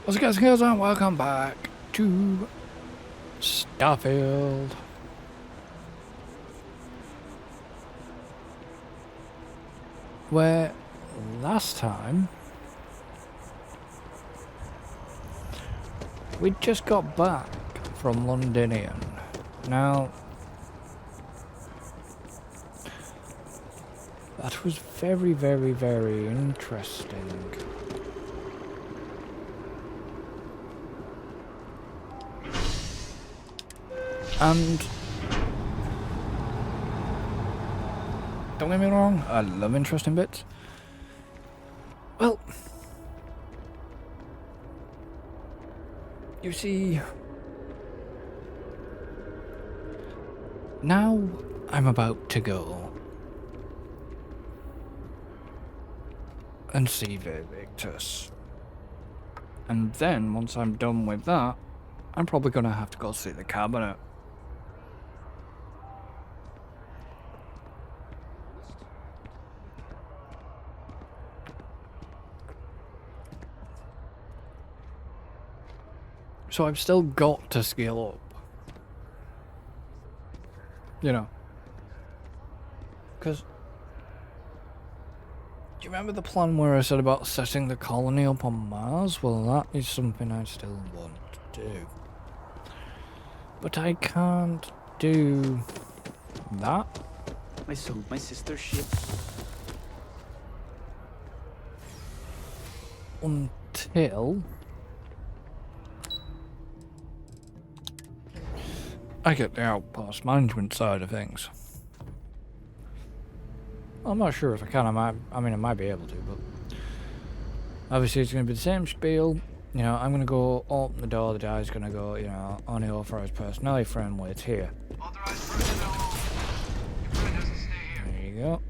What's up, guys and welcome back to Starfield. Where last time we just got back from Londinium. Now, that was very, very, very interesting. And don't get me wrong, I love interesting bits. Well, you see, now I'm about to go and see Victus. And then, once I'm done with that, I'm probably going to have to go see the cabinet. So I've still got to scale up. You know. Because... do you remember the plan where I said about setting the colony up on Mars? Well, that is something I still want to do. But I can't do that. I sold my sister's ship. Until I get the outpost management side of things. I'm not sure if I can. I might be able to, but obviously it's going to be the same spiel. You know, I'm going to go open the door. The guy's going to go, you know, only authorized personnel friendly. It's here. Authorized personnel. Your friend has to stay here. There you go.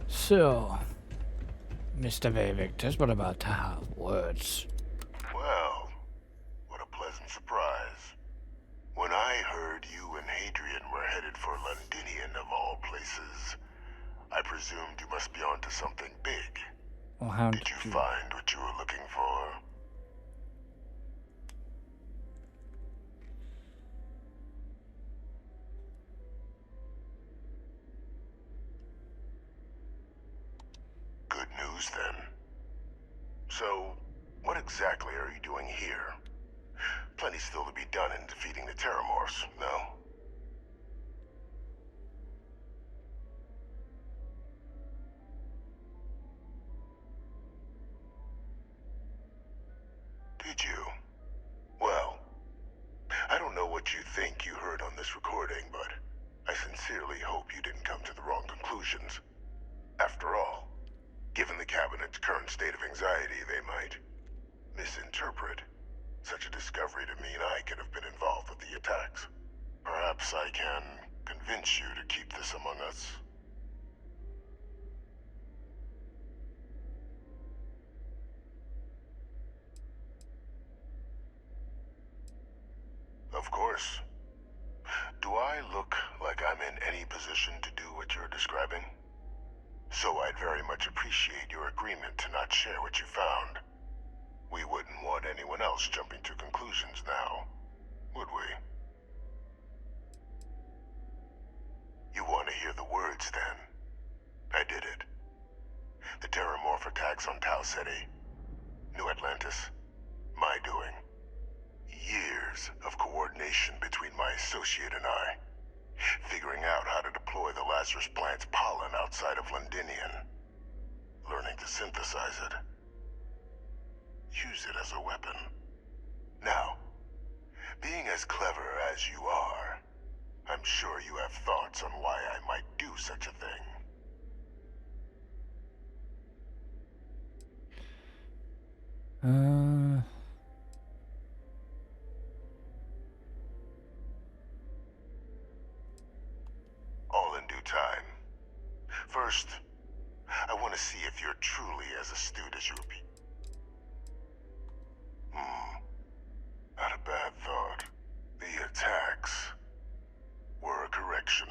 So, Mr. Victus, what about to have words? Well, what a pleasant surprise. When I heard you and Hadrian were headed for Londinium of all places, I presumed you must be onto something big. Well, how Did you find what you were looking for? Good news then. So, what exactly are you doing here? Plenty still to be done in defeating the Terramorphs, no? Did you? Well, I don't know what you think you heard on this recording, but I sincerely hope you didn't come to the wrong conclusions. After all, given the Cabinet's current state of anxiety, they might misinterpret such a discovery to mean I could have been involved with the attacks. Perhaps I can convince you to keep this among us. Of course. Do I look like I'm in any position to do what you're describing? So I'd very much appreciate your agreement to not share what you found. We wouldn't want anyone else jumping to conclusions now, would we? You want to hear the words, then? I did it. The Terramorph attacks on Tau Ceti. New Atlantis. My doing. Years of coordination between my associate and I. Figuring out how to deploy the Lazarus plant's pollen outside of Londinium. Learning to synthesize it. Use it as a weapon. Now, being as clever as you are, I'm sure you have thoughts on why I might do such a thing. All in due time. First, I want to see if you're truly as astute as you appear. Not a bad thought. The attacks were a correction.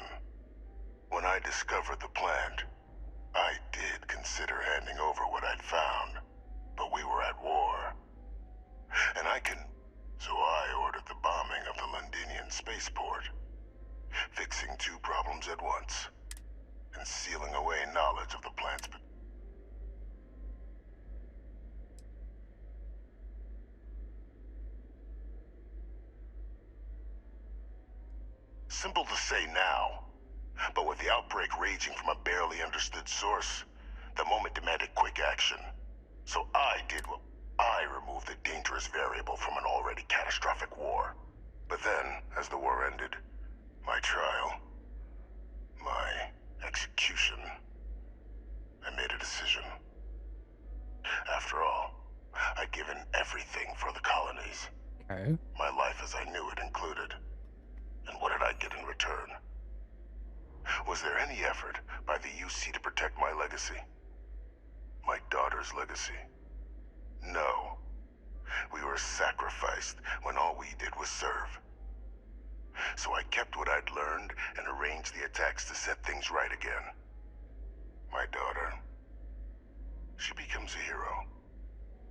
Simple to say now. But with the outbreak raging from a barely understood source, the moment demanded quick action. So I did what I removed the dangerous variable from an already catastrophic war. But then, as the war ended, my trial, my execution, I made a decision. After all, I'd given everything for the colonies. Okay. My life as I knew it included. And what did I get in return? Was there any effort by the UC to protect my legacy? My daughter's legacy? No. We were sacrificed when all we did was serve. So I kept what I'd learned and arranged the attacks to set things right again. My daughter, she becomes a hero.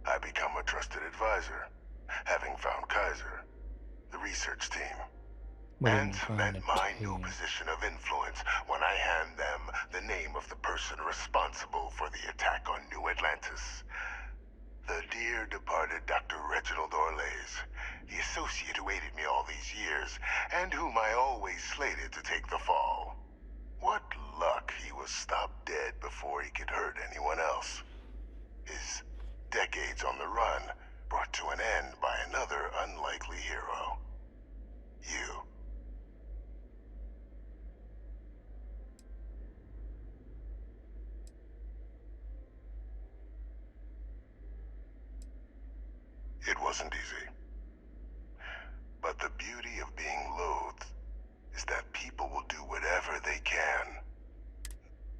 I become a trusted advisor, having found Kaiser, the research team, and cement my new position of influence when I hand them the name of the person responsible for the attack on New Atlantis. The dear departed Dr. Reginald Orlays, the associate who aided me all these years, and whom I always slated to take the fall. What luck he was stopped dead before he could hurt anyone else. His decades on the run brought to an end by another unlikely hero. You. It wasn't easy. But the beauty of being loathed is that people will do whatever they can.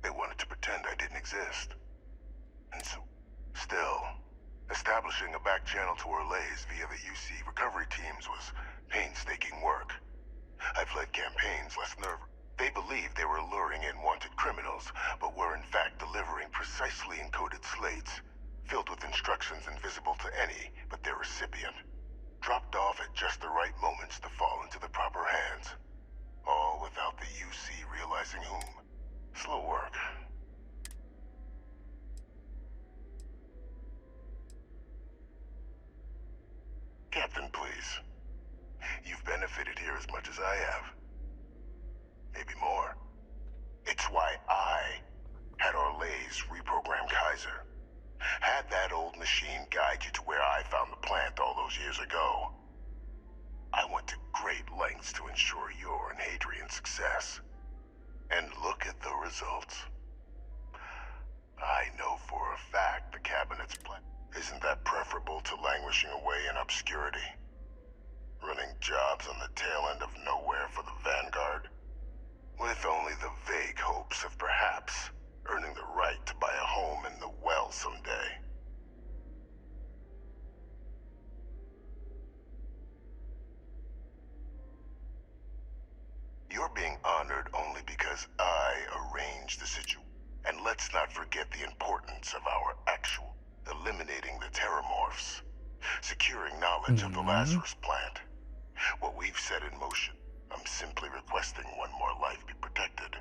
They wanted to pretend I didn't exist. And so, still, establishing a back channel to Orlays via the UC recovery teams was painstaking work. I've led campaigns less nerve. They believed they were luring in wanted criminals, but were in fact delivering precisely encoded slates, filled with instructions invisible to any but their recipient, dropped off at just the right moments to fall into the proper hands. All without the UC realizing whom. Slow work. Captain, please. You've benefited here as much as I have. Maybe more. It's why I had Orlays reprogram Kaiser. Had that old machine guide you to where I found the plant all those years ago. I went to great lengths to ensure your and Hadrian's success. And look at the results. I know for a fact the cabinet's plan. Isn't that preferable to languishing away in obscurity? Running jobs on the tail end of nowhere for the Vanguard? With only the vague hopes of perhaps earning the right to buy a home in the well someday. You're being honored only because I arranged the situation. And let's not forget the importance of our actual eliminating the terramorphs, securing knowledge of the Lazarus plant. What we've set in motion, I'm simply requesting one more life be protected.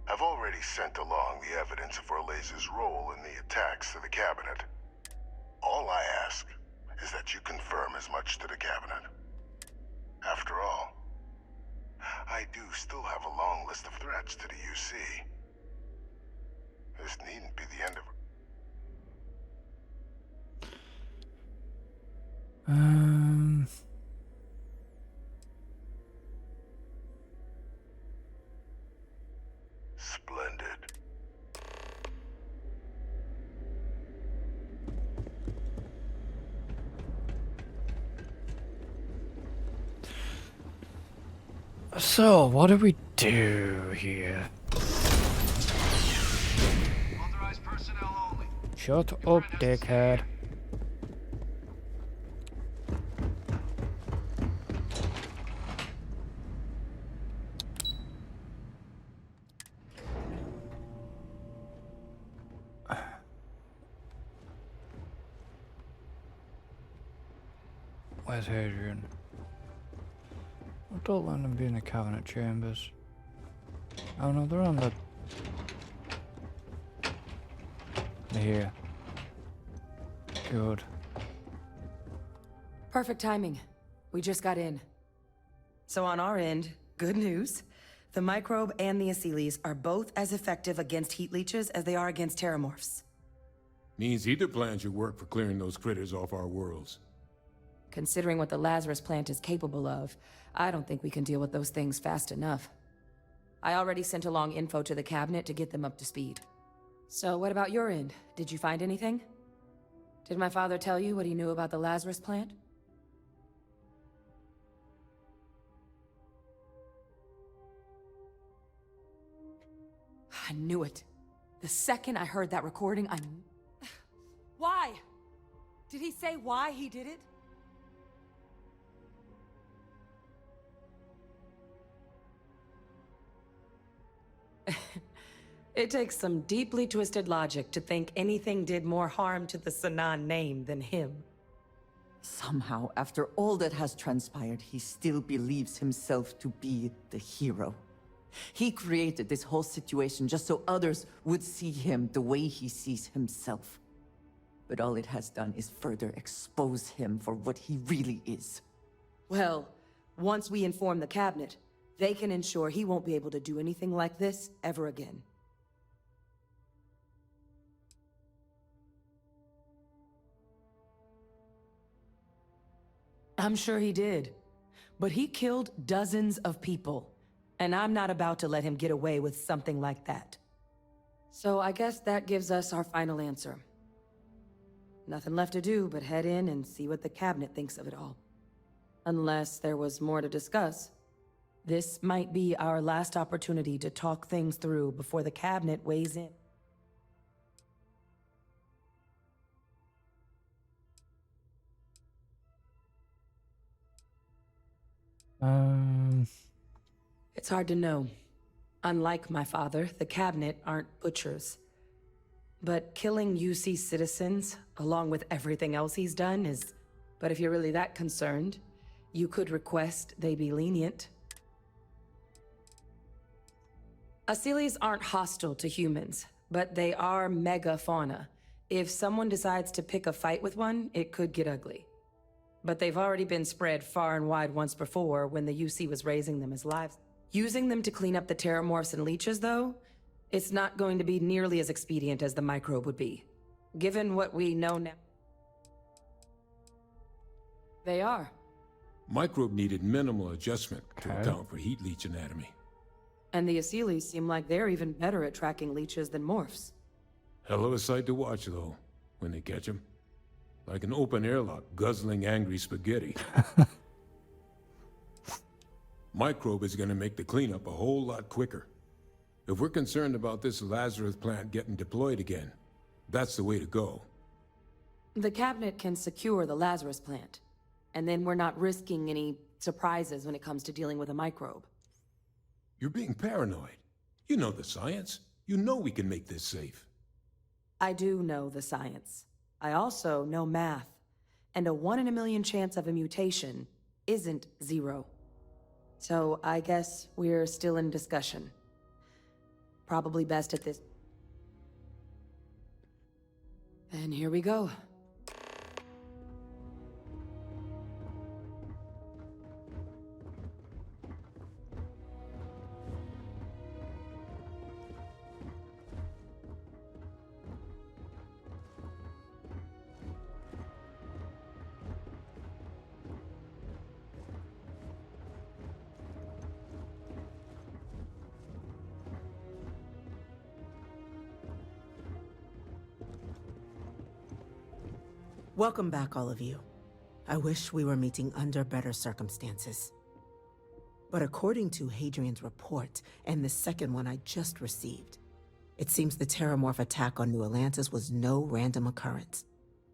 I've already sent along the evidence of Orlays' role in the attacks to the cabinet. All I ask is that you confirm as much to the cabinet. After all, I do still have a long list of threats to the UC. This needn't be the end of it. Splendid. So, what do we do here? Authorized personnel only. Shut up, dickhead. Where's Hadrian? Don't let them be in the cabinet chambers. Oh no, they're on the... They're here. Good. Perfect timing. We just got in. So on our end, Good news. The microbe and the Aciles are both as effective against heat leeches as they are against terramorphs. Means either plan should work for clearing those critters off our worlds. Considering what the Lazarus plant is capable of, I don't think we can deal with those things fast enough. I already sent along info to the cabinet to get them up to speed. So what about your end? Did you find anything? Did my father tell you what he knew about the Lazarus plant? I knew it. The second I heard that recording, I... Why? Did he say why he did it? It takes some deeply twisted logic to think anything did more harm to the Sanan name than him. Somehow, after all that has transpired, he still believes himself to be the hero. He created this whole situation just so others would see him the way he sees himself. But all it has done is further expose him for what he really is. Well, once we inform the cabinet, they can ensure he won't be able to do anything like this ever again. I'm sure he did. But he killed dozens of people. And I'm not about to let him get away with something like that. So I guess that gives us our final answer. Nothing left to do but head in and see what the cabinet thinks of it all. Unless there was more to discuss. This might be our last opportunity to talk things through before the cabinet weighs in. It's hard to know. Unlike my father, the cabinet aren't butchers. But killing UC citizens, along with everything else he's done, is... But if you're really that concerned, you could request they be lenient. Aciles aren't hostile to humans, but they are megafauna. If someone decides to pick a fight with one, it could get ugly. But they've already been spread far and wide once before when the UC was raising them as lives. Using them to clean up the terramorphs and leeches, though, it's not going to be nearly as expedient as the microbe would be. Given what we know now. They are. Microbe needed minimal adjustment to account for heat leech anatomy. And the Aciles seem like they're even better at tracking leeches than morphs. Hell of a sight to watch, though, when they catch them. Like an open airlock guzzling angry spaghetti. Microbe is gonna make the cleanup a whole lot quicker. If we're concerned about this Lazarus plant getting deployed again, that's the way to go. The cabinet can secure the Lazarus plant, and then we're not risking any surprises when it comes to dealing with a microbe. You're being paranoid. You know the science. You know we can make this safe. I do know the science. I also know math, and a 1 in a million chance of a mutation isn't 0. So I guess we're still in discussion. Probably best at this. And here we go. Welcome back, all of you. I wish we were meeting under better circumstances. But according to Hadrian's report, and the second one I just received, it seems the Terramorph attack on New Atlantis was no random occurrence,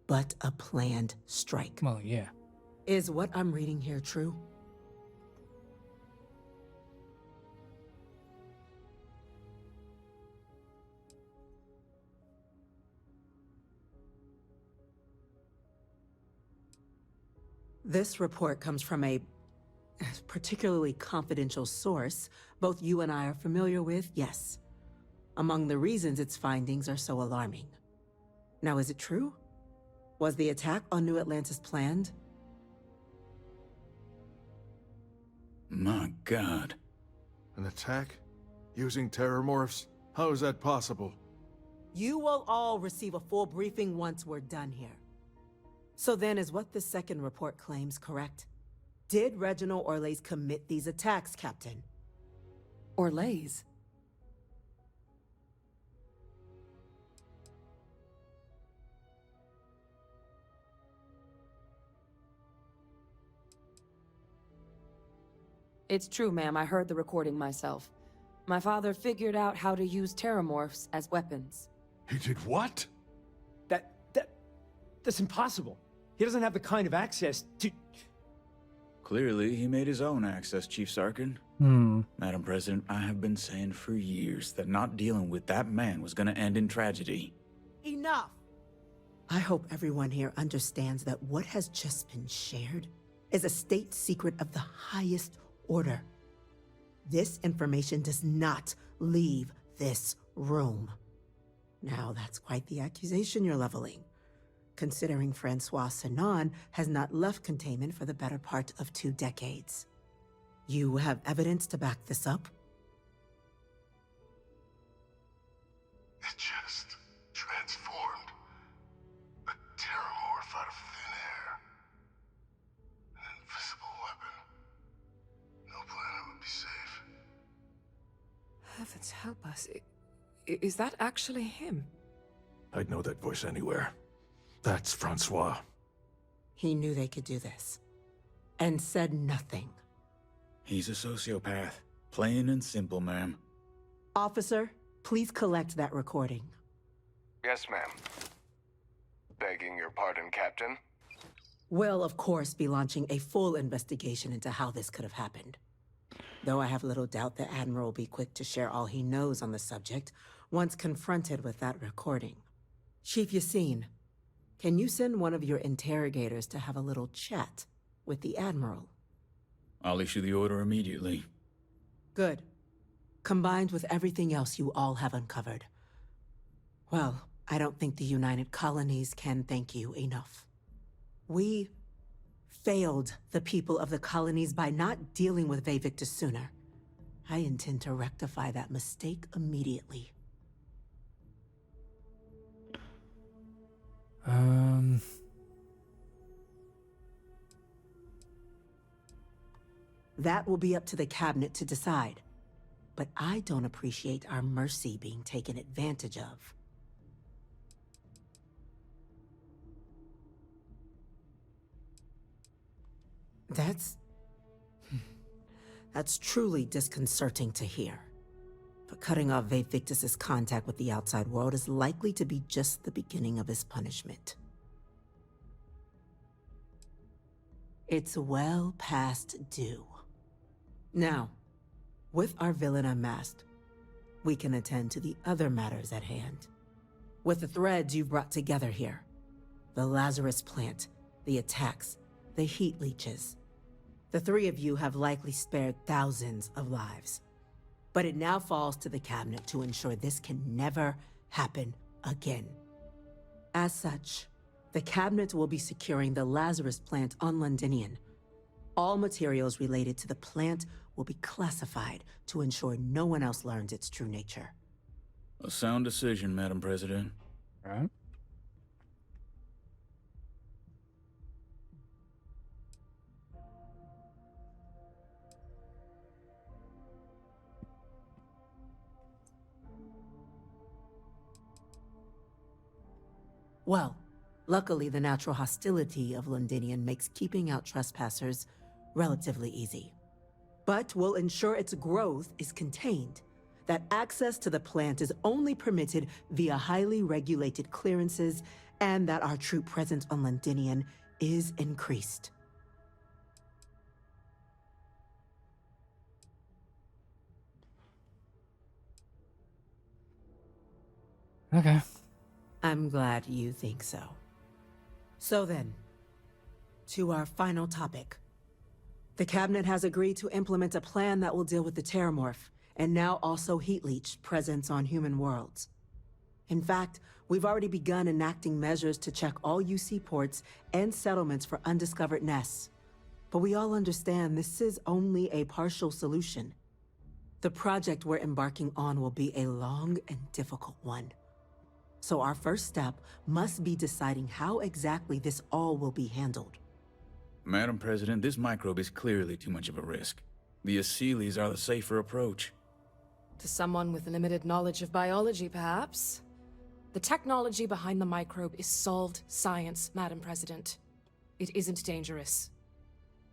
but a planned strike. Well, yeah. Is what I'm reading here true? This report comes from a particularly confidential source both you and I are familiar with, yes. Among the reasons its findings are so alarming. Now, is it true? Was the attack on New Atlantis planned? My God. An attack? Using terramorphs? How is that possible? You will all receive a full briefing once we're done here. So then, is what the second report claims correct? Did Reginald Orlays commit these attacks, Captain? Orlays? It's true, ma'am. I heard the recording myself. My father figured out how to use terramorphs as weapons. He did what? That's impossible. He doesn't have the kind of access to... Clearly, he made his own access, Chief Sarkin. Madam President, I have been saying for years that not dealing with that man was gonna end in tragedy. Enough! I hope everyone here understands that what has just been shared is a state secret of the highest order. This information does not leave this room. Now, that's quite the accusation you're leveling, considering Francois Sinon has not left containment for the better part of 2 decades. You have evidence to back this up? It just transformed. A terramorph out of thin air. An invisible weapon. No planet would be safe. Heavens help us. Is that actually him? I'd know that voice anywhere. That's Francois. He knew they could do this, and said nothing. He's a sociopath. Plain and simple, ma'am. Officer, please collect that recording. Yes, ma'am. Begging your pardon, Captain. We'll, of course, be launching a full investigation into how this could have happened. Though I have little doubt the Admiral will be quick to share all he knows on the subject once confronted with that recording. Chief Yassine, can you send one of your interrogators to have a little chat with the Admiral? I'll issue the order immediately. Good. Combined with everything else you all have uncovered. Well, I don't think the United Colonies can thank you enough. We failed the people of the colonies by not dealing with Vayvictus sooner. I intend to rectify that mistake immediately. That will be up to the cabinet to decide. But I don't appreciate our mercy being taken advantage of. That's truly disconcerting to hear. But cutting off Vayvictus's contact with the outside world is likely to be just the beginning of his punishment. It's well past due. Now, with our villain unmasked, we can attend to the other matters at hand. With the threads you've brought together here, the Lazarus plant, the attacks, the heat leeches, the 3 of you have likely spared thousands of lives. But it now falls to the cabinet to ensure this can never happen again. As such, the cabinet will be securing the Lazarus plant on Londinian. All materials related to the plant will be classified to ensure no one else learns its true nature. A sound decision, Madam President. All right. Well, luckily the natural hostility of Londinian makes keeping out trespassers relatively easy. But we'll ensure its growth is contained, that access to the plant is only permitted via highly regulated clearances, and that our troop presence on Londinian is increased. Okay. I'm glad you think so. So then, to our final topic. The cabinet has agreed to implement a plan that will deal with the Terramorph, and now also Heat Leech presence on human worlds. In fact, we've already begun enacting measures to check all UC ports and settlements for undiscovered nests. But we all understand this is only a partial solution. The project we're embarking on will be a long and difficult one. So our first step must be deciding how exactly this all will be handled. Madam President, this microbe is clearly too much of a risk. The Aseles are the safer approach. To someone with limited knowledge of biology, perhaps. The technology behind the microbe is solved science, Madam President. It isn't dangerous.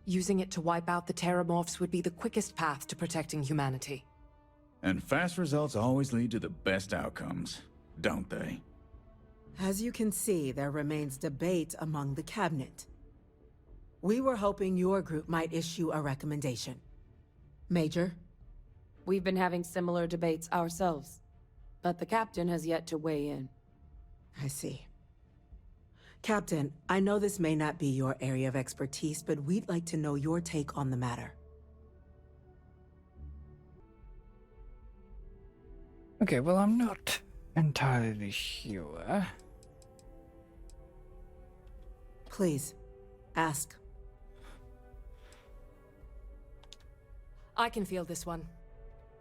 Using it to wipe out the Terramorphs would be the quickest path to protecting humanity. And fast results always lead to the best outcomes, don't they? As you can see, there remains debate among the cabinet. We were hoping your group might issue a recommendation. Major? We've been having similar debates ourselves, but the captain has yet to weigh in. I see. Captain, I know this may not be your area of expertise, but we'd like to know your take on the matter. Okay, well, I'm not entirely sure. Please, ask. I can feel this one.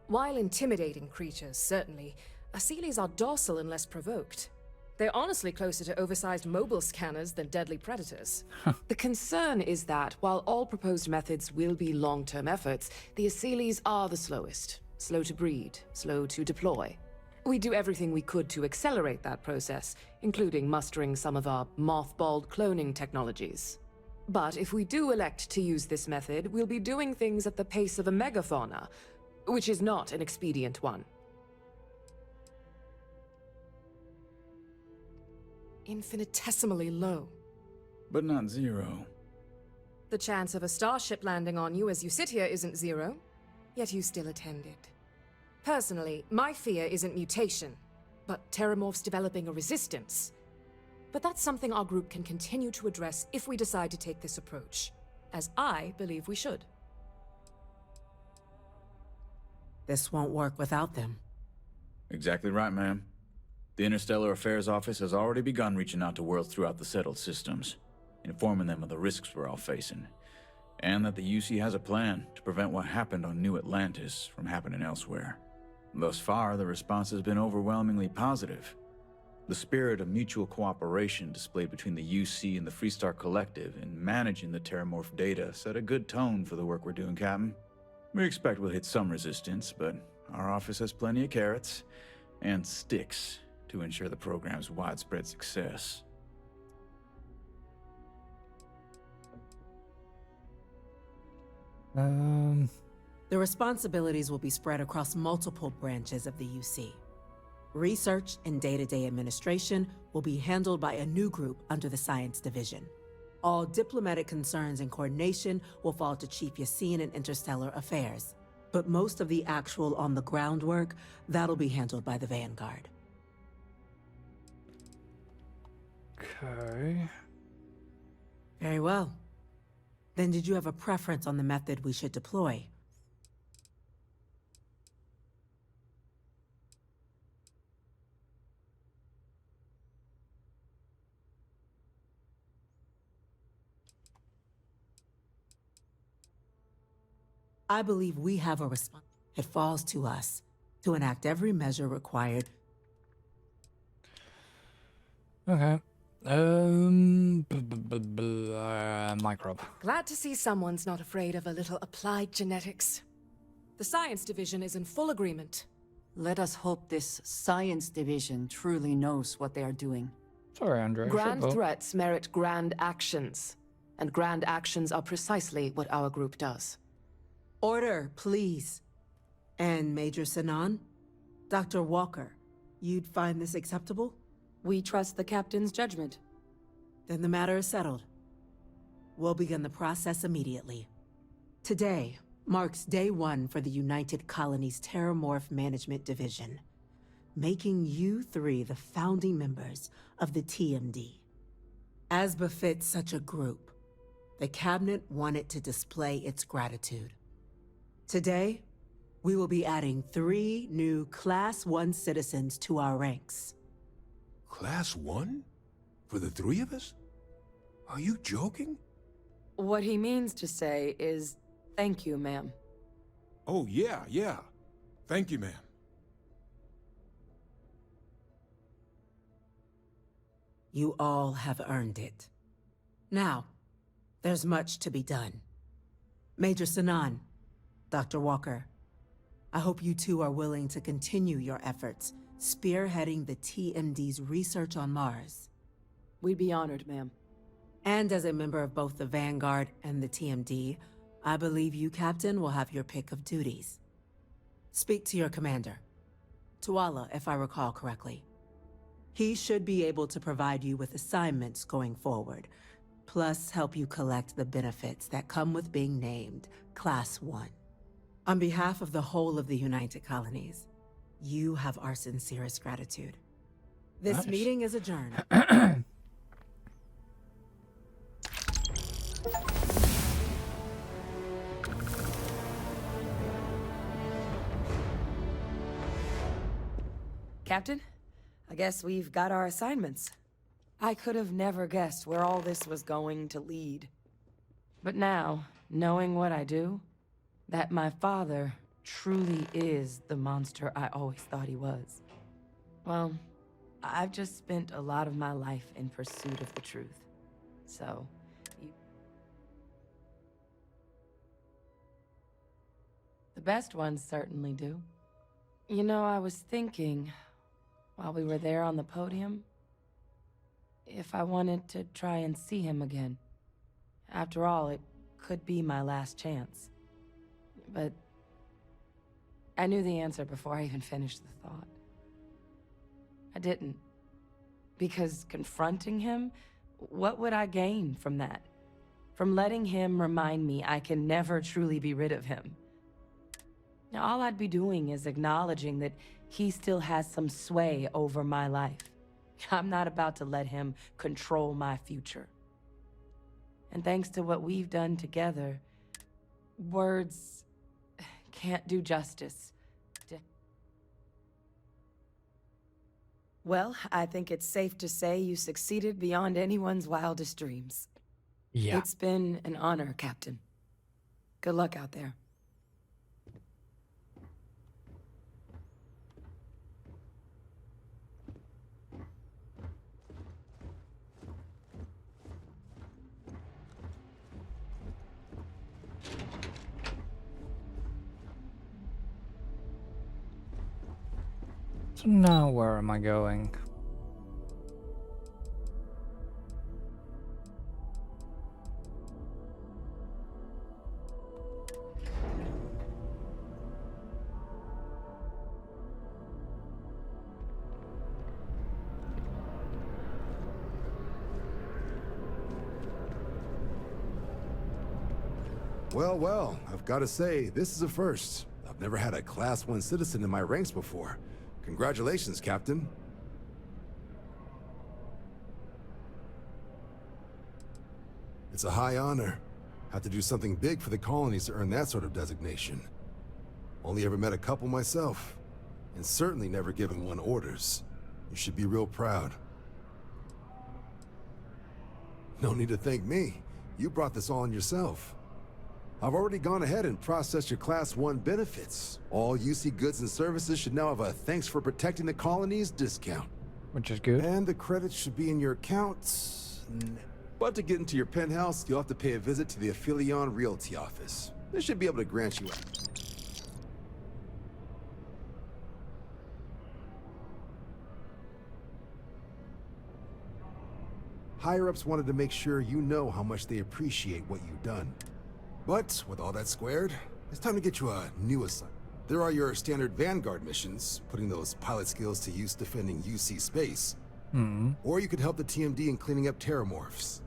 While intimidating creatures, certainly, Aseles are docile unless provoked. They're honestly closer to oversized mobile scanners than deadly predators. The concern is that, while all proposed methods will be long-term efforts, the Aseles are the slowest. Slow to breed, slow to deploy. We do everything we could to accelerate that process, including mustering some of our mothballed cloning technologies. But if we do elect to use this method, we'll be doing things at the pace of a megafauna, which is not an expedient one. Infinitesimally low. But not zero. The chance of a starship landing on you as you sit here isn't zero, yet you still attended. Personally, my fear isn't mutation, but Terramorphs developing a resistance. But that's something our group can continue to address if we decide to take this approach, as I believe we should. This won't work without them. Exactly right, ma'am. The Interstellar Affairs Office has already begun reaching out to worlds throughout the settled systems, informing them of the risks we're all facing, and that the UC has a plan to prevent what happened on New Atlantis from happening elsewhere. Thus far, the response has been overwhelmingly positive. The spirit of mutual cooperation displayed between the UC and the Freestar Collective in managing the Terramorph data set a good tone for the work we're doing, Captain. We expect we'll hit some resistance, but our office has plenty of carrots and sticks to ensure the program's widespread success. The responsibilities will be spread across multiple branches of the UC. Research and day-to-day administration will be handled by a new group under the Science Division. All diplomatic concerns and coordination will fall to Chief Yassine and Interstellar Affairs. But most of the actual on-the-ground work, that'll be handled by the Vanguard. Okay. Very well. Then did you have a preference on the method we should deploy? I believe we have a response. It falls to us to enact every measure required. Okay. Microbe. Glad to see someone's not afraid of a little applied genetics. The Science Division is in full agreement. Let us hope this Science Division truly knows what they are doing. Sorry, Andre. Grand threats merit grand actions, and grand actions are precisely what our group does. Order, please. And Major Sinan? Dr. Walker, you'd find this acceptable? We trust the captain's judgment. Then the matter is settled. We'll begin the process immediately. Today marks day one for the United Colonies Terramorph Management Division, making you three the founding members of the TMD. As befits such a group, the Cabinet wanted to display its gratitude. Today, we will be adding 3 new Class 1 citizens to our ranks. Class 1? For the 3 of us? Are you joking? What he means to say is, thank you, ma'am. Oh, yeah. Thank you, ma'am. You all have earned it. Now, there's much to be done. Major Sanan, Dr. Walker, I hope you two are willing to continue your efforts, spearheading the TMD's research on Mars. We'd be honored, ma'am. And as a member of both the Vanguard and the TMD, I believe you, Captain, will have your pick of duties. Speak to your commander. Tuala, if I recall correctly. He should be able to provide you with assignments going forward, plus help you collect the benefits that come with being named Class 1. On behalf of the whole of the United Colonies, you have our sincerest gratitude. This Nice. meeting is adjourned. Captain, I guess we've got our assignments. I could have never guessed where all this was going to lead. But now, knowing what I do, that my father truly is the monster I always thought he was. Well, I've just spent a lot of my life in pursuit of the truth. So, the best ones certainly do. You know, I was thinking, while we were there on the podium, if I wanted to try and see him again. After all, it could be my last chance. But I knew the answer before I even finished the thought. I didn't. Because confronting him, what would I gain from that? From letting him remind me I can never truly be rid of him. Now, all I'd be doing is acknowledging that he still has some sway over my life. I'm not about to let him control my future. And thanks to what we've done together, words can't do justice. Well, I think it's safe to say you succeeded beyond anyone's wildest dreams. Yeah. It's been an honor, Captain. Good luck out there. So now where am I going? Well, well, I've got to say, this is a first. I've never had a Class 1 citizen in my ranks before. Congratulations, Captain. It's a high honor. Have to do something big for the colonies to earn that sort of designation. Only ever met a couple myself, and certainly never given one orders. You should be real proud. No need to thank me. You brought this all on yourself. I've already gone ahead and processed your Class 1 benefits. All UC goods and services should now have a thanks for protecting the colonies discount. Which is good. And the credits should be in your accounts. But to get into your penthouse, you'll have to pay a visit to the Aphelion Realty office. They should be able to grant you access. Higher-ups wanted to make sure you know how much they appreciate what you've done. But with all that squared, it's time to get you a new assignment. There are your standard Vanguard missions, putting those pilot skills to use defending UC space. Or you could help the TMD in cleaning up terramorphs.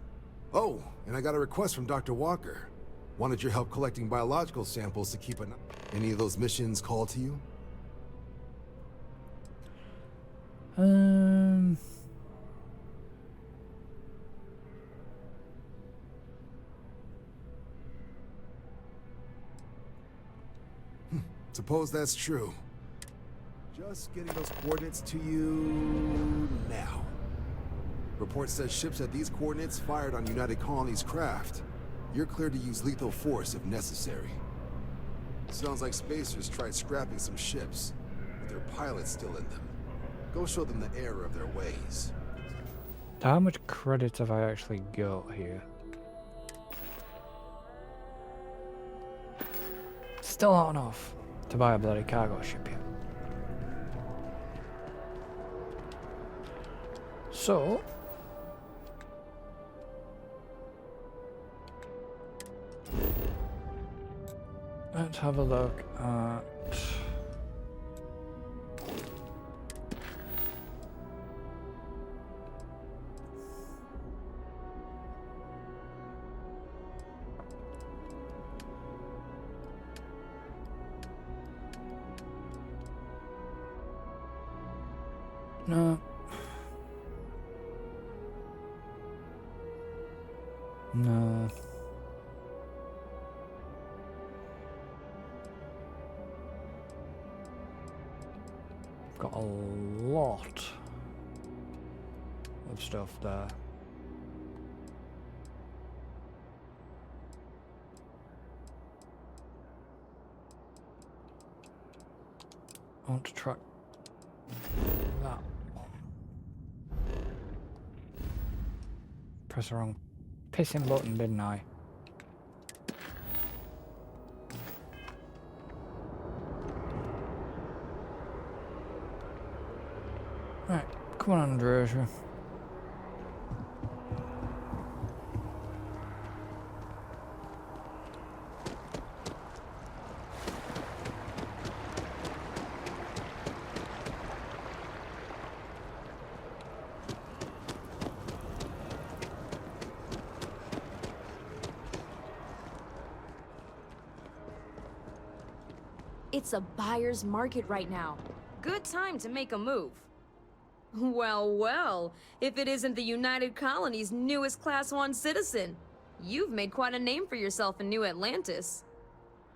Oh, and I got a request from Dr. Walker. Wanted your help collecting biological samples to keep an eye. Any of those missions call to you? Suppose that's true. Just getting those coordinates to you now. Report says ships at these coordinates fired on United Colonies craft. You're cleared to use lethal force if necessary. Sounds like spacers tried scrapping some ships, with their pilots still in them. Go show them the error of their ways. So how much credits have I actually got here? Still not enough to buy a bloody cargo ship yet. So let's have a look at no. No. Got a lot of stuff there. I want to try that one. Press the wrong pissing button, didn't I? Right, come on, Andrea. It's a buyer's market right now. Good time to make a move. Well, well, if it isn't the United Colony's newest Class 1 citizen. You've made quite a name for yourself in New Atlantis.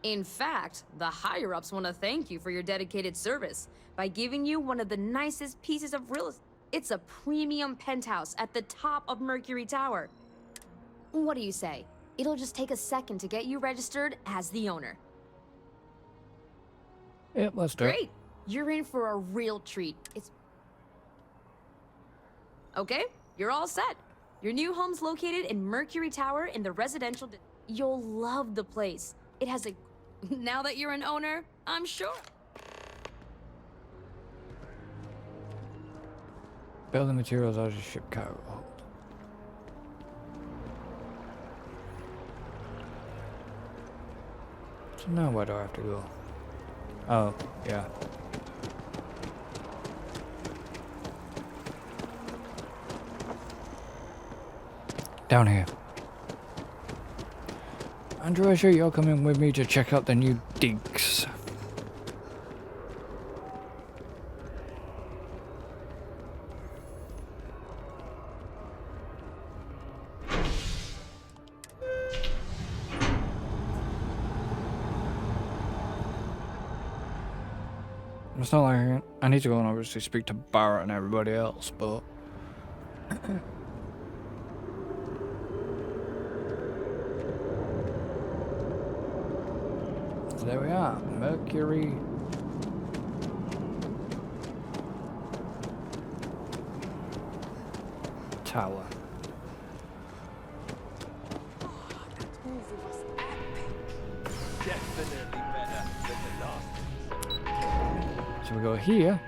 In fact, the higher-ups want to thank you for your dedicated service by giving you one of the nicest pieces of real estate. It's a premium penthouse at the top of Mercury Tower. What do you say? It'll just take a second to get you registered as the owner. Yep, let's do it. Great! You're in for a real treat. It's... Okay, you're all set. Your new home's located in Mercury Tower in the residential You'll love the place. It has a... Now that you're an owner, I'm sure. Building materials out of ship cargo. So now where do I have to go? Oh, yeah. Down here. Andrea, you're coming with me to check out the new digs. It's not like I need to go and obviously speak to Barrett and everybody else, but there we are, Mercury Tower. Definitely better than the last. So we go here.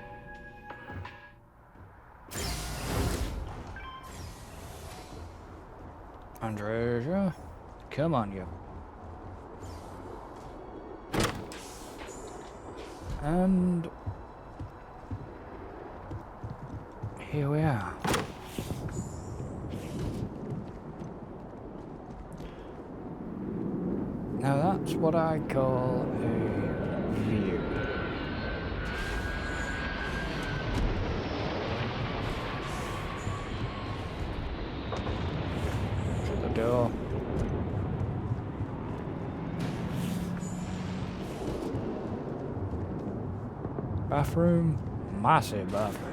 Andrea, come on, you. And here we are. Now that's what I call a view. Shut the door. Bathroom, massive bathroom.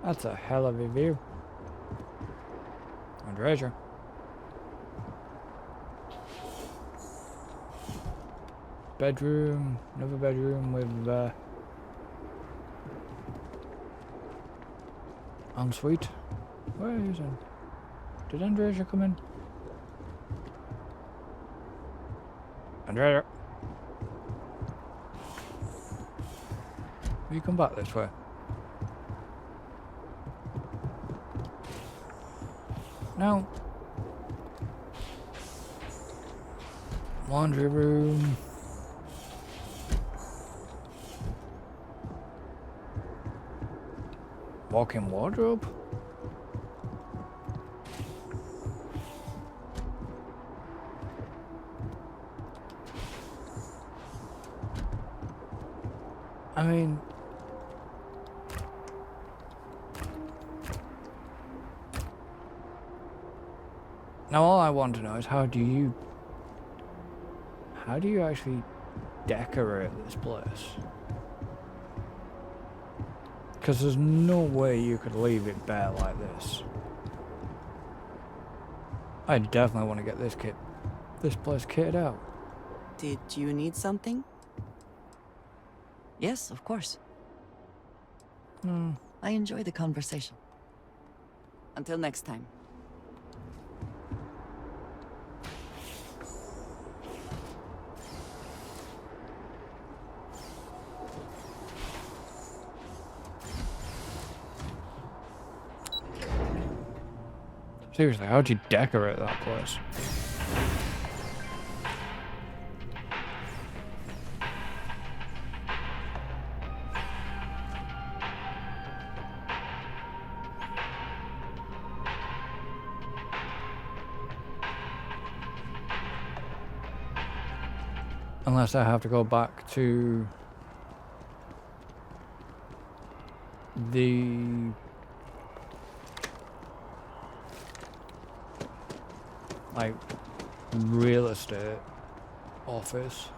That's a hell of a view. And treasure. Bedroom, another bedroom with ensuite. Where is it? Did Andrea come in? Andrea! Will you come back this way? No. Laundry room. Walk-in wardrobe. I mean, now all I want to know is how do you actually decorate this place? Because there's no way you could leave it bare like this. I definitely want to get this place kitted out. Did you need something? Yes, of course. I enjoy the conversation. Until next time. Seriously, how'd you decorate that place? Unless I have to go back to the like real estate office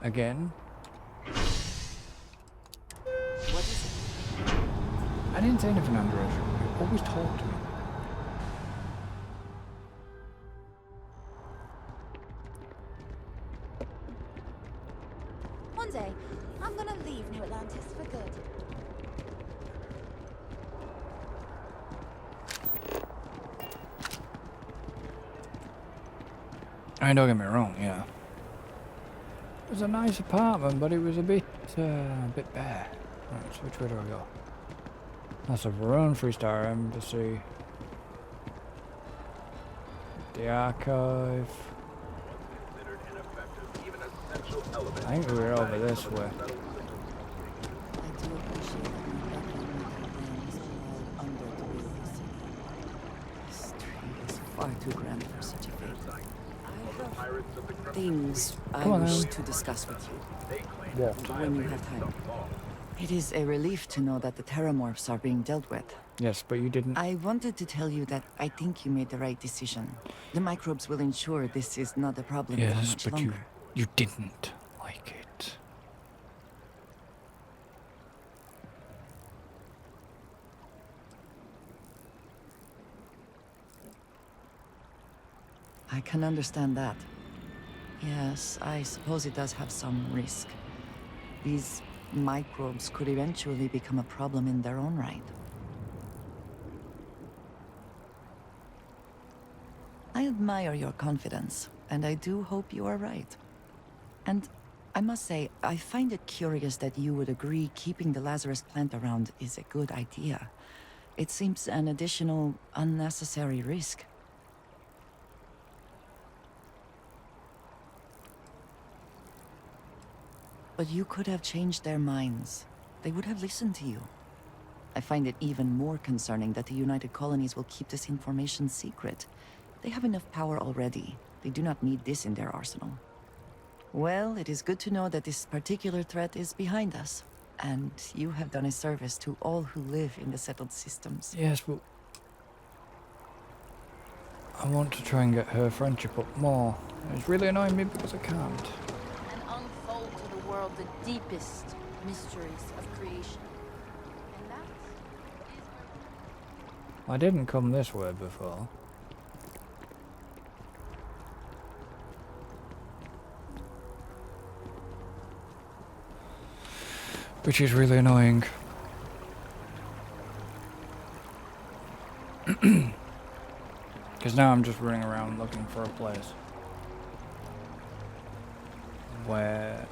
again. What is it? I didn't say anything, Andrea. You always talk to me. One day, I'm gonna leave New Atlantis for good. I mean, don't get me wrong, yeah. It was a nice apartment, but it was a bit bare. Right, so which way do I go? That's a Verone 3-star embassy. The archive. I think we were over this way. I do appreciate that my background is all under the real city. This tree is far too grand for such a fate. I have things I wish to discuss with you. What? When you have time. It is a relief to know that the Terramorphs are being dealt with. Yes, but you didn't. I wanted to tell you that I think you made the right decision. The microbes will ensure this is not a problem for Yes, much but longer. you didn't like it. I can understand that. Yes, I suppose it does have some risk. These microbes could eventually become a problem in their own right. I admire your confidence, and I do hope you are right. And I must say, I find it curious that you would agree keeping the Lazarus plant around is a good idea. It seems an additional, unnecessary risk. But you could have changed their minds. They would have listened to you. I find it even more concerning that the United Colonies will keep this information secret. They have enough power already. They do not need this in their arsenal. Well, it is good to know that this particular threat is behind us. And you have done a service to all who live in the settled systems. Yes, but I want to try and get her friendship up more. It's really annoying me because I can't. And unfold to the world the deepest, mysteries of creation. And that is I didn't come this way before. Which is really annoying. Because now I'm just running around looking for a place where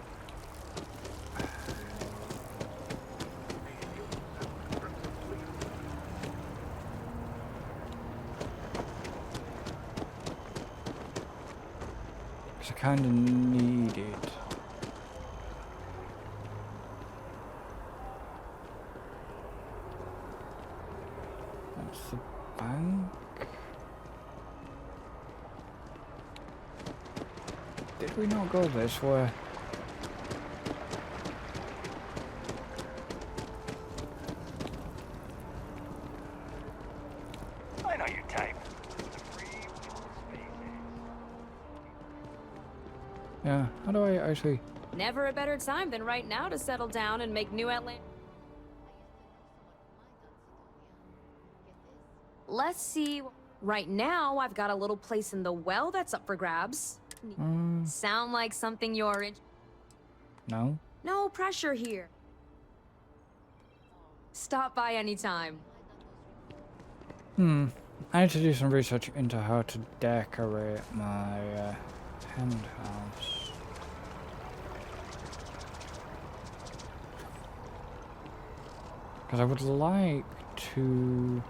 I kind of need it. That's the bank. Did we not go this way? I know your type. Yeah, how do I actually... Never a better time than right now to settle down and make New Atlantis. Let's see. Right now, I've got a little place in the well that's up for grabs. Sound like something you're in? No? No pressure here. Stop by anytime. I need to do some research into how to decorate my penthouse. Because I would like to...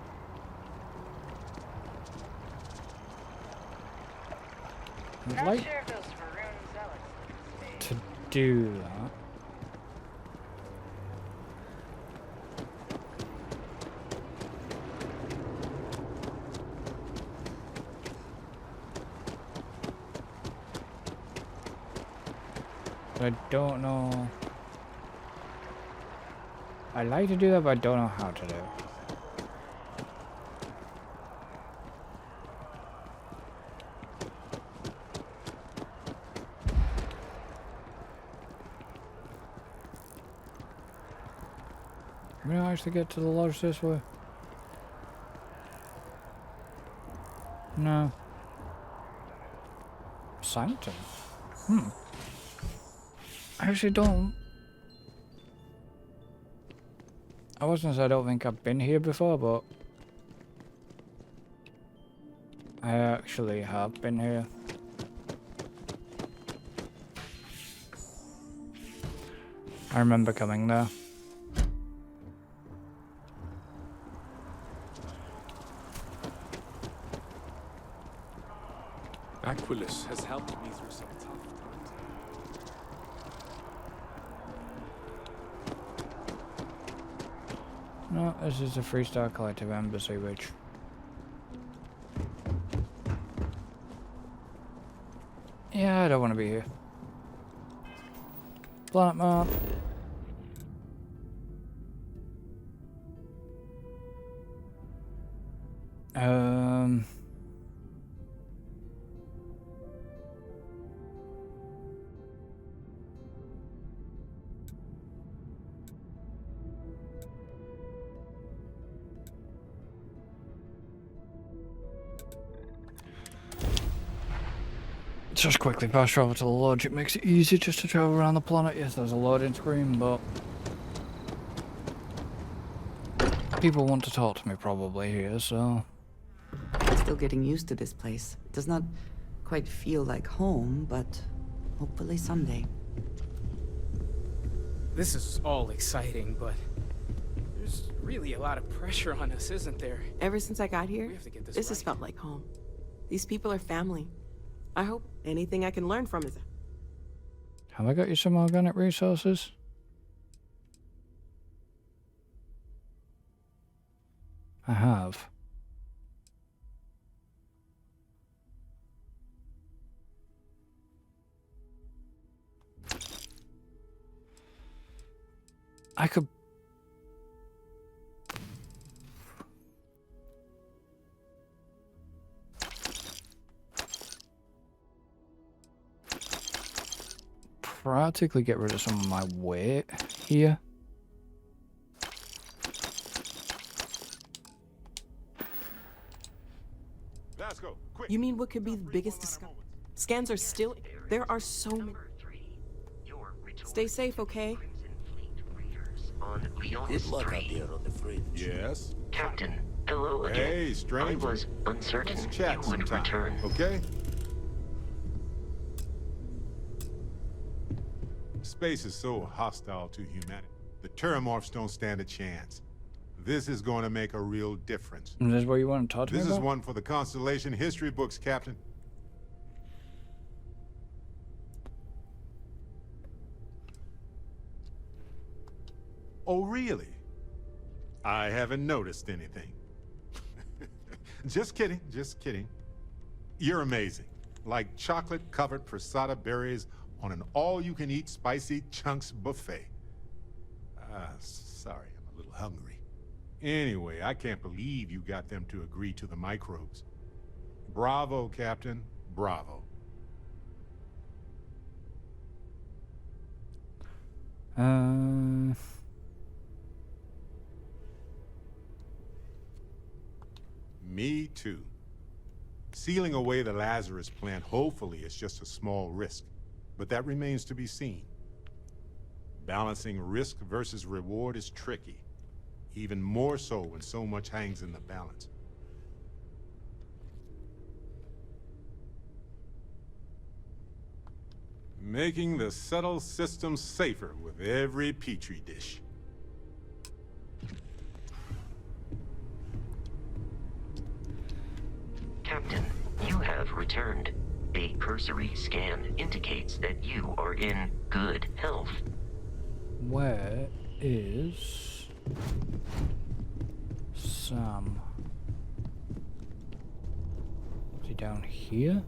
I'd like Sure if those maroon zealots to do that. But I don't know. I like to do that, but I don't know how to do it. Can we not actually get to the lodge this way? No. Sanctum? I actually don't... I was gonna say I don't think I've been here before, but... I actually have been here. I remember coming there. Aquilus has helped me through some tough times. No, this is the Freestar Collective Embassy, which... Yeah, I don't want to be here. Planet map. Just quickly pass travel to the lodge. It makes it easy just to travel around the planet. Yes, there's a loading screen, but people want to talk to me probably here, so... I'm still getting used to this place. It does not quite feel like home, but hopefully someday. This is all exciting, but there's really a lot of pressure on us, isn't there? Ever since I got here, We have to get this this has right. felt like home. These people are family. I hope anything I can learn from is... Have I got you some organic resources? I have. I could... practically get rid of some of my weight here. You mean what could be the biggest discovery? Scans are still... There are so many... Stay safe, okay? Good luck out there on the fringe. Yes? Captain, hello again. Hey, stranger. I was uncertain Let's chat you would sometime, return. okay? Space is so hostile to humanity. The Terramorphs don't stand a chance. This is going to make a real difference. Is this what you want to talk to me This about? is one for the Constellation history books, Captain. Oh, really? I haven't noticed anything. Just kidding, just kidding. You're amazing. Like chocolate-covered prasada berries on an all-you-can-eat spicy chunks buffet. Sorry, I'm a little hungry. Anyway, I can't believe you got them to agree to the microbes. Bravo, Captain. Bravo. Me too. Sealing away the Lazarus plant hopefully is just a small risk, but that remains to be seen. Balancing risk versus reward is tricky, even more so when so much hangs in the balance. Making the subtle system safer with every petri dish. Captain, you have returned. A cursory scan indicates that you are in good health. Where is Sam? Is he down here?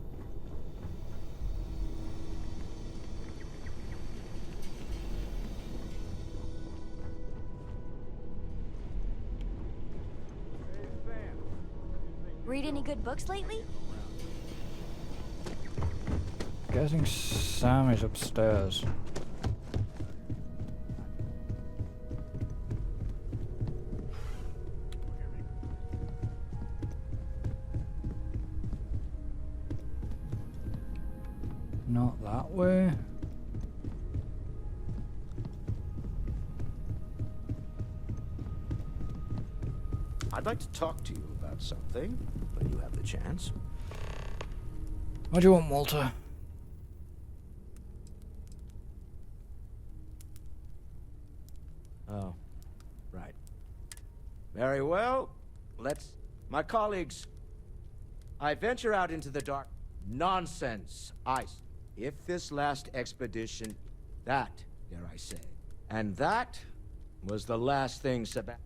Read any good books lately? Guessing Sam is upstairs. Not that way. I'd like to talk to you about something, when you have the chance. What do you want, Walter? Oh, right. Very well. My colleagues, I venture out into the dark. Nonsense, if this last expedition, dare I say, and that was the last thing Sebastian...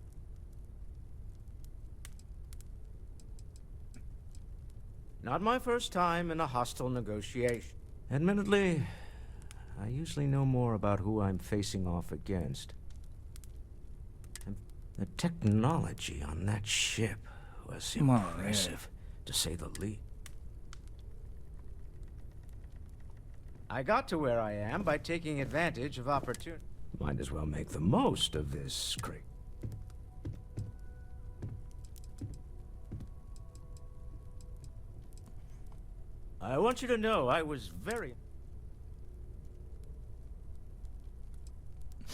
Not my first time in a hostile negotiation. Admittedly, I usually know more about who I'm facing off against. And the technology on that ship was impressive, to say the least. I got to where I am by taking advantage of opportunity. Might as well make the most of this crate. I want you to know I was very...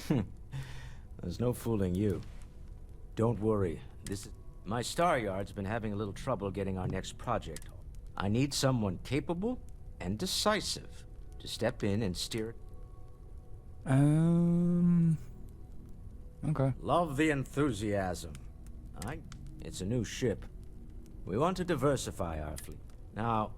There's no fooling you. Don't worry. My Star Yard's been having a little trouble getting our next project. I need someone capable and decisive to step in and steer it. Okay. Love the enthusiasm. It's a new ship. We want to diversify our fleet. Now,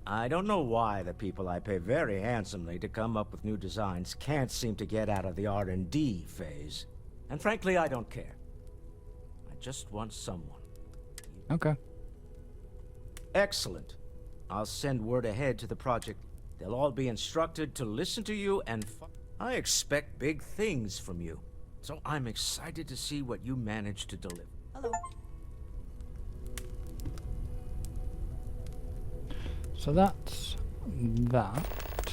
I don't know why the people I pay very handsomely to come up with new designs can't seem to get out of the R&D phase. And frankly, I don't care. I just want someone. Okay. Excellent. I'll send word ahead to the project. They'll all be instructed to listen to you and I expect big things from you. So I'm excited to see what you manage to deliver. Hello. So that's that.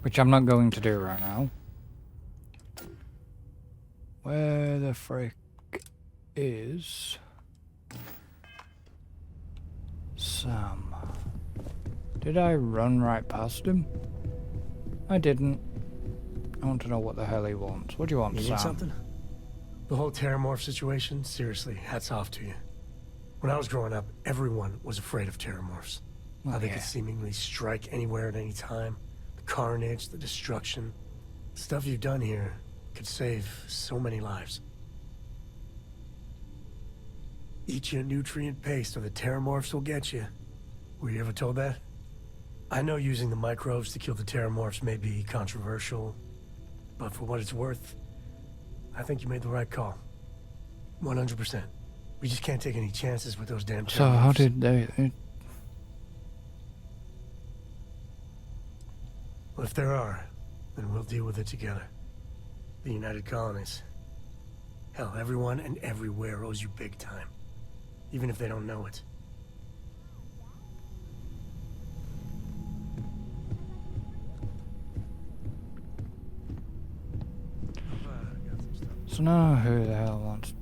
Which I'm not going to do right now. Where the frick is Sam? Did I run right past him? I didn't. I want to know what the hell he wants. What do you want, You Sam? need something? The whole Terramorph situation, seriously, hats off to you. When I was growing up, everyone was afraid of Terramorphs. How they could seemingly strike anywhere at any time. The carnage, the destruction. The stuff you've done here could save so many lives. Eat your nutrient paste or the Terramorphs will get you. Were you ever told that? I know using the microbes to kill the Terramorphs may be controversial, but for what it's worth, I think you made the right call. 100%. We just can't take any chances with those damn Terramorphs. So how did they... Well, if there are, then we'll deal with it together. The United Colonies. Hell, everyone and everywhere owes you big time. Even if they don't know it. So now who the hell wants...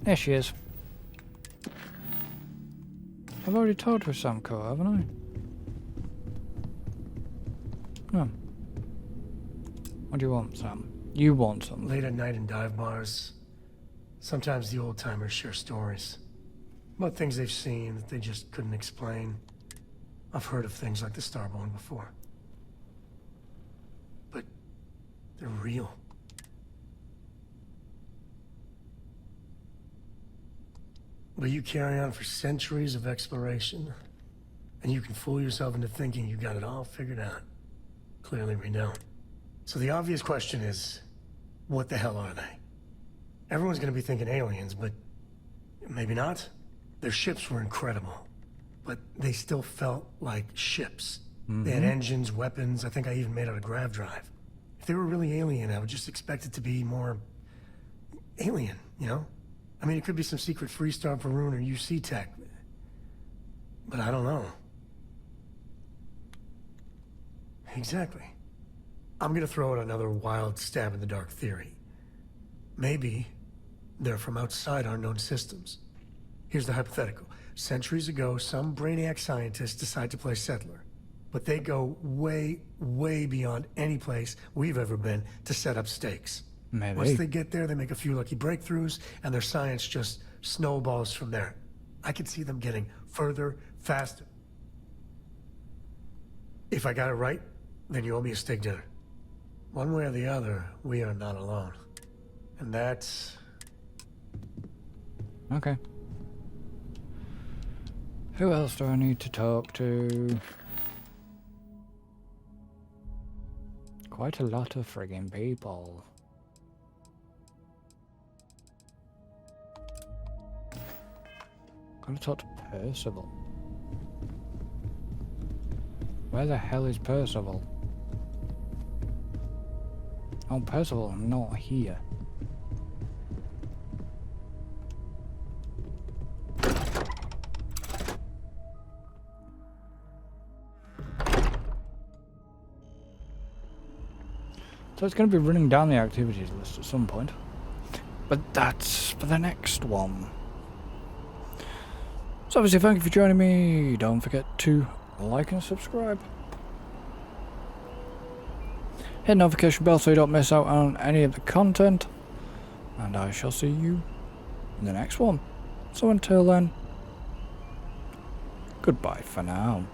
There she is. I've already talked with Samco, haven't I? No. What do you want, Sam? You want something. Late at night in dive bars, sometimes the old-timers share stories. About things they've seen that they just couldn't explain. I've heard of things like the Starborn before. But they're real. But you carry on for centuries of exploration, and you can fool yourself into thinking you got it all figured out. Clearly we don't. So the obvious question is, what the hell are they? Everyone's gonna be thinking aliens, but maybe not. Their ships were incredible, but they still felt like ships. They had engines, weapons, I think I even made out a grav drive. If they were really alien, I would just expect it to be more alien, you know? I mean, it could be some secret Freestar Varun or UC tech, but I don't know. Exactly. I'm gonna throw out another wild stab in the dark theory. Maybe they're from outside our known systems. Here's the hypothetical. Centuries ago, some brainiac scientists decide to play settler. But they go way, way beyond any place we've ever been to set up stakes. Maybe. Once they get there, they make a few lucky breakthroughs, and their science just snowballs from there. I could see them getting further, faster. If I got it right, then you owe me a steak dinner. One way or the other, we are not alone. And that's... Okay. Who else do I need to talk to? Quite a lot of friggin' people. Gotta talk to Percival. Where the hell is Percival? Oh, Percival, I'm not here. So it's going to be running down the activities list at some point. But that's for the next one. So obviously thank you for joining me. Don't forget to like and subscribe. Hit the notification bell so you don't miss out on any of the content. And I shall see you in the next one. So until then, goodbye for now.